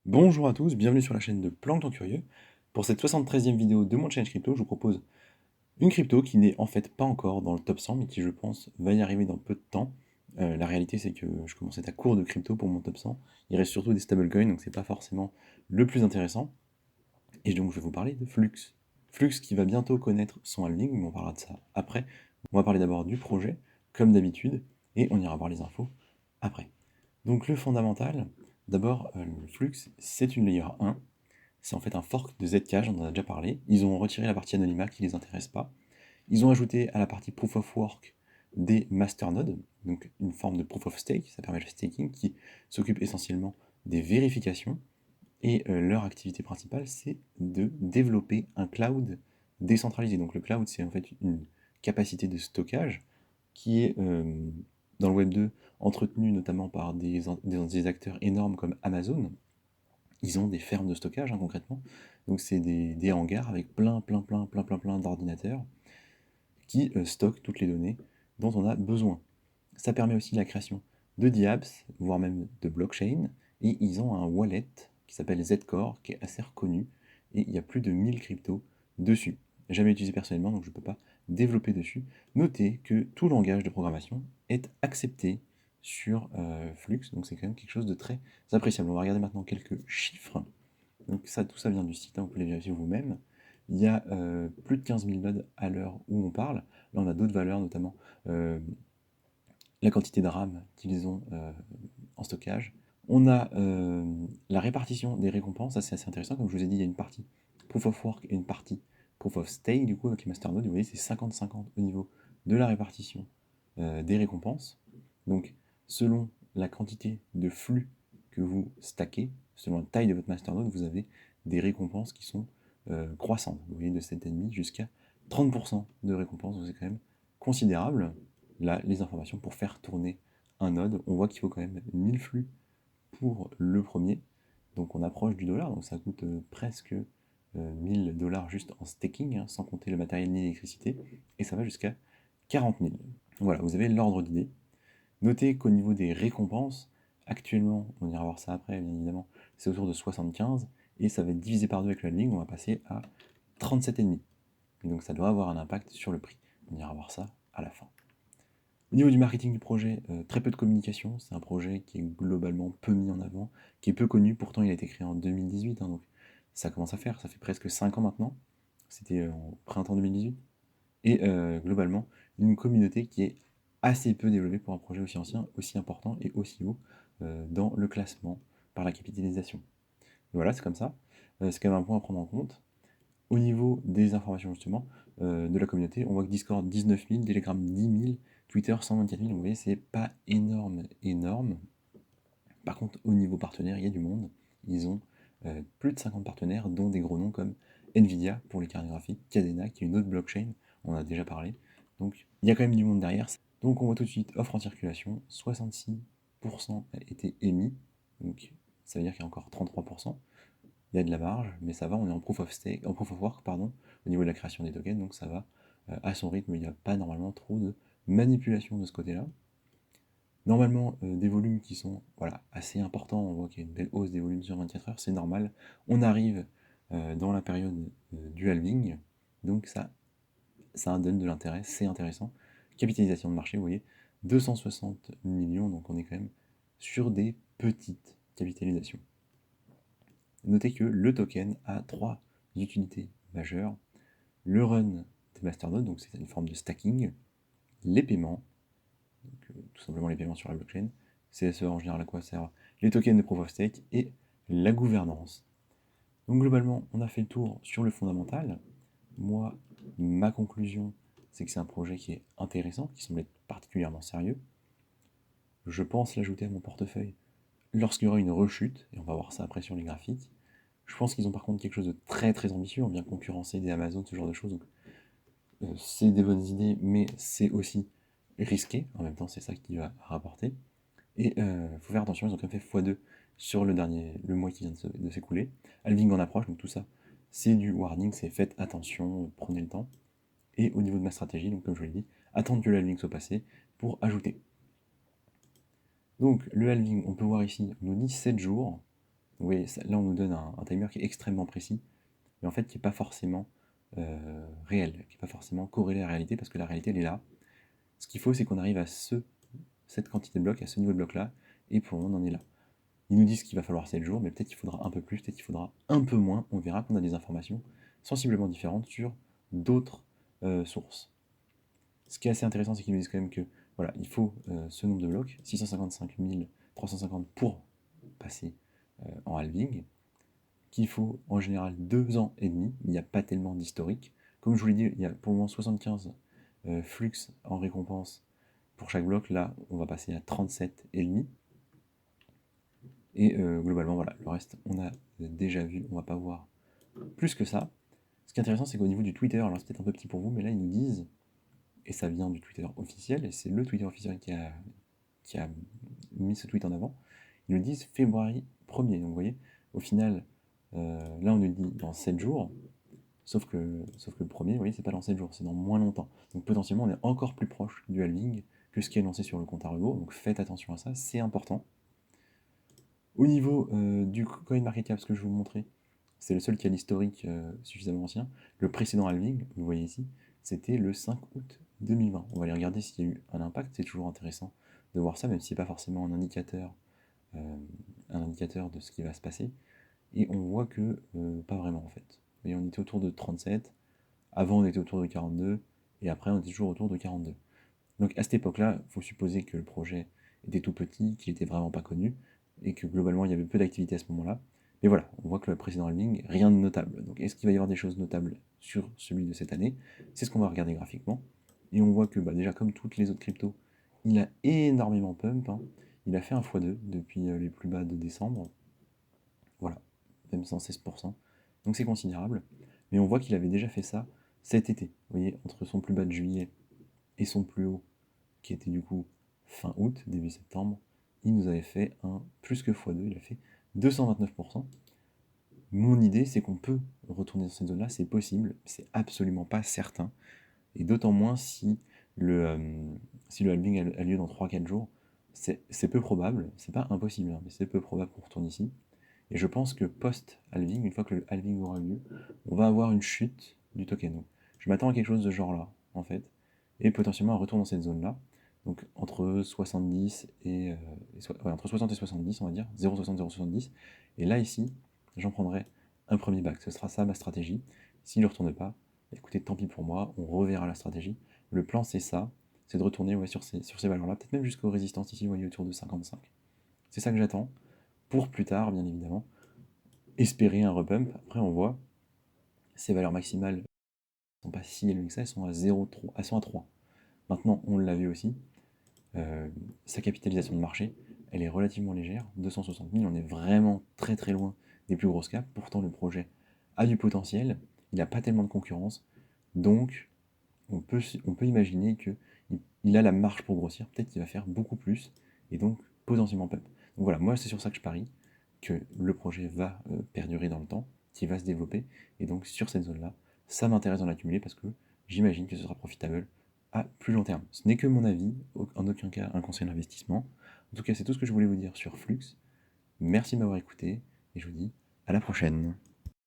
Bonjour à tous, bienvenue sur la chaîne de Plancton Curieux. Pour cette 73e vidéo de mon challenge crypto, je vous propose une crypto qui n'est en fait pas encore dans le top 100, mais qui je pense va y arriver dans peu de temps. La réalité c'est que je commence à être à court de crypto pour mon top 100. Il reste surtout des stablecoins, donc c'est pas forcément le plus intéressant. Et donc je vais vous parler de Flux. Flux qui va bientôt connaître son halving, mais on parlera de ça après. On va parler d'abord du projet, comme d'habitude, et on ira voir les infos après. Donc le fondamental, d'abord, le Flux, c'est une layer 1. C'est en fait un fork de Zcash, on en a déjà parlé. Ils ont retiré la partie anonymat qui ne les intéresse pas. Ils ont ajouté à la partie proof of work des masternodes, donc une forme de proof of stake, ça permet le staking, qui s'occupe essentiellement des vérifications. Et leur activité principale, c'est de développer un cloud décentralisé. Donc le cloud, c'est en fait une capacité de stockage qui est dans le Web 2 entretenue notamment par des acteurs énormes comme Amazon. Ils ont des fermes de stockage, hein, concrètement. Donc c'est des hangars avec plein d'ordinateurs qui stockent toutes les données dont on a besoin. Ça permet aussi la création de dApps, voire même de blockchain, et ils ont un wallet qui s'appelle Zcore, qui est assez reconnu, et il y a plus de 1000 cryptos dessus. Jamais utilisé personnellement, donc je ne peux pas développer dessus. Notez que tout langage de programmation est accepté sur Flux, donc c'est quand même quelque chose de très appréciable. On va regarder maintenant quelques chiffres. Donc ça, tout ça vient du site, hein, vous pouvez les vérifier vous-même. Il y a plus de 15 000 nodes à l'heure où on parle. Là, on a d'autres valeurs, notamment euh, la quantité de RAM qu'ils ont en stockage. On a la répartition des récompenses, ça c'est assez intéressant. Comme je vous ai dit, il y a une partie Proof of Work et une partie Proof of Stake, du coup, avec les masternodes. Vous voyez, c'est 50-50 au niveau de la répartition des récompenses. Donc, selon la quantité de flux que vous stackez, selon la taille de votre masternode, vous avez des récompenses qui sont croissantes. Vous voyez, de 7,5 jusqu'à 30% de récompenses, donc c'est quand même considérable. Là, les informations pour faire tourner un node, on voit qu'il faut quand même 1000 flux pour le premier. Donc on approche du dollar, donc ça coûte presque 1000 dollars juste en staking, hein, sans compter le matériel ni l'électricité, et ça va jusqu'à 40 000. Voilà, vous avez l'ordre d'idée. Notez qu'au niveau des récompenses, actuellement, on ira voir ça après, bien évidemment, c'est autour de 75, et ça va être divisé par 2 avec la ligne, on va passer à 37,5. Et donc ça doit avoir un impact sur le prix. On ira voir ça à la fin. Au niveau du marketing du projet, très peu de communication. C'est un projet qui est globalement peu mis en avant, qui est peu connu. Pourtant, il a été créé en 2018, hein, donc ça commence à faire. Ça fait presque 5 ans maintenant. C'était en printemps 2018. Et globalement, une communauté qui est assez peu développée pour un projet aussi ancien, aussi important et aussi haut dans le classement par la capitalisation. Voilà, c'est comme ça. C'est quand même un point à prendre en compte. Au niveau des informations justement de la communauté, on voit que Discord 19 000, Telegram 10 000, Twitter 124 000, donc vous voyez, c'est pas énorme. Par contre, au niveau partenaire, il y a du monde. Ils ont plus de 50 partenaires, dont des gros noms comme Nvidia pour les cartes graphiques, Cadena, qui est une autre blockchain, on en a déjà parlé. Donc il y a quand même du monde derrière. Donc on voit tout de suite offre en circulation, 66% a été émis, donc ça veut dire qu'il y a encore 33%. Il y a de la marge, mais ça va, on est en proof of stake, en proof of work, pardon, au niveau de la création des tokens, donc ça va à son rythme, il n'y a pas normalement trop de manipulation de ce côté-là. Normalement, des volumes qui sont voilà, assez importants, on voit qu'il y a une belle hausse des volumes sur 24 heures, c'est normal. On arrive dans la période du halving, donc ça donne de l'intérêt, c'est intéressant. Capitalisation de marché, vous voyez, 260 millions, donc on est quand même sur des petites capitalisations. Notez que le token a trois utilités majeures. Le run des masternodes, donc c'est une forme de stacking, les paiements, donc, tout simplement les paiements sur la blockchain, CSE en général à quoi servent les tokens de proof of stake, et la gouvernance. Donc globalement, on a fait le tour sur le fondamental. Moi, ma conclusion, c'est que c'est un projet qui est intéressant, qui semble être particulièrement sérieux. Je pense l'ajouter à mon portefeuille lorsqu'il y aura une rechute, et on va voir ça après sur les graphiques. Je pense qu'ils ont par contre quelque chose de très ambitieux, on vient concurrencer des Amazon, ce genre de choses. Donc, c'est des bonnes idées, mais c'est aussi risqué. En même temps, c'est ça qui va rapporter. Et il faut faire attention, ils ont quand même fait x2 sur le mois qui vient de s'écouler. Halving en approche, donc tout ça, c'est du warning, c'est faites attention, prenez le temps. Et au niveau de ma stratégie, donc comme je vous l'ai dit, attendre que le halving soit passé pour ajouter. Donc le halving, on peut voir ici, on nous dit 7 jours. Vous voyez, là on nous donne un timer qui est extrêmement précis, mais en fait qui n'est pas forcément réel, qui n'est pas forcément corrélé à la réalité, parce que la réalité elle est là. Ce qu'il faut, c'est qu'on arrive à cette quantité de blocs, à ce niveau de bloc là, et pour le moment on en est là. Ils nous disent qu'il va falloir 7 jours, mais peut-être qu'il faudra un peu plus, peut-être qu'il faudra un peu moins. On verra qu'on a des informations sensiblement différentes sur d'autres sources. Ce qui est assez intéressant, c'est qu'ils nous disent quand même que voilà, il faut ce nombre de blocs, 655 350 pour passer en halving, qu'il faut en général 2 ans et demi. Il n'y a pas tellement d'historique. Comme je vous l'ai dit, il y a pour le moment 75 flux en récompense pour chaque bloc. Là, on va passer à 37 et demi. Et globalement, voilà, le reste, on a déjà vu, on va pas voir plus que ça. Ce qui est intéressant, c'est qu'au niveau du Twitter, alors c'est peut-être un peu petit pour vous, mais là, ils nous disent, et ça vient du Twitter officiel, et c'est le Twitter officiel qui a mis ce tweet en avant, ils nous disent février 1er. Donc vous voyez, au final, là, on nous dit dans 7 jours, sauf que le premier, vous voyez, c'est pas dans 7 jours, c'est dans moins longtemps. Donc potentiellement, on est encore plus proche du halving que ce qui est lancé sur le compte à rebours, donc faites attention à ça, c'est important. Au niveau du CoinMarketCap, ce que je vais vous montrer, c'est le seul qui a l'historique suffisamment ancien. Le précédent halving, vous voyez ici, c'était le 5 août 2020. On va aller regarder s'il y a eu un impact, c'est toujours intéressant de voir ça, même si ce n'est pas forcément un indicateur de ce qui va se passer. Et on voit que pas vraiment en fait. Vous voyez, on était autour de 37, avant on était autour de 42, et après on était toujours autour de 42. Donc à cette époque-là, il faut supposer que le projet était tout petit, qu'il n'était vraiment pas connu, et que globalement il y avait peu d'activité à ce moment-là. Mais voilà, on voit que le précédent halving, rien de notable. Donc est-ce qu'il va y avoir des choses notables sur celui de cette année? C'est ce qu'on va regarder graphiquement. Et on voit que déjà comme toutes les autres cryptos, il a énormément pump. Hein. Il a fait un x2 depuis les plus bas de décembre. Voilà, même 116%. Donc c'est considérable. Mais on voit qu'il avait déjà fait ça cet été. Vous voyez, entre son plus bas de juillet et son plus haut, qui était du coup fin août, début septembre, il nous avait fait un plus que x2, il a fait 229%. Mon idée, c'est qu'on peut retourner dans cette zone-là, c'est possible, c'est absolument pas certain, et d'autant moins si le halving a lieu dans 3-4 jours, c'est peu probable, c'est pas impossible, hein, mais c'est peu probable qu'on retourne ici. Et je pense que post-halving, une fois que le halving aura eu lieu, on va avoir une chute du token. Donc, je m'attends à quelque chose de genre là, en fait, et potentiellement un retour dans cette zone-là. Donc entre 70 entre 60 et 70, on va dire, 0,60, 0,70. Et là, ici, j'en prendrai un premier bac. Ce sera ça ma stratégie. S'il ne retourne pas, écoutez, tant pis pour moi, on reverra la stratégie. Le plan, c'est ça, c'est de retourner sur ces valeurs-là, peut-être même jusqu'aux résistances ici, vous voyez, autour de 55. C'est ça que j'attends pour plus tard, bien évidemment, espérer un repump. Après, on voit, ces valeurs maximales ne sont pas si élevées que ça, elles sont à 0,3, elles sont à 3. Maintenant, on l'a vu aussi, sa capitalisation de marché, elle est relativement légère, 260 000, on est vraiment très très loin des plus grosses caps. Pourtant, le projet a du potentiel, il n'a pas tellement de concurrence, donc on peut imaginer qu'il a la marge pour grossir, peut-être qu'il va faire beaucoup plus, et donc potentiellement pump. Donc voilà, moi c'est sur ça que je parie, que le projet va perdurer dans le temps, qu'il va se développer, et donc sur cette zone-là, ça m'intéresse d'en accumuler parce que j'imagine que ce sera profitable à plus long terme. Ce n'est que mon avis, en aucun cas un conseil d'investissement. En tout cas, c'est tout ce que je voulais vous dire sur Flux. Merci de m'avoir écouté, et je vous dis à la prochaine.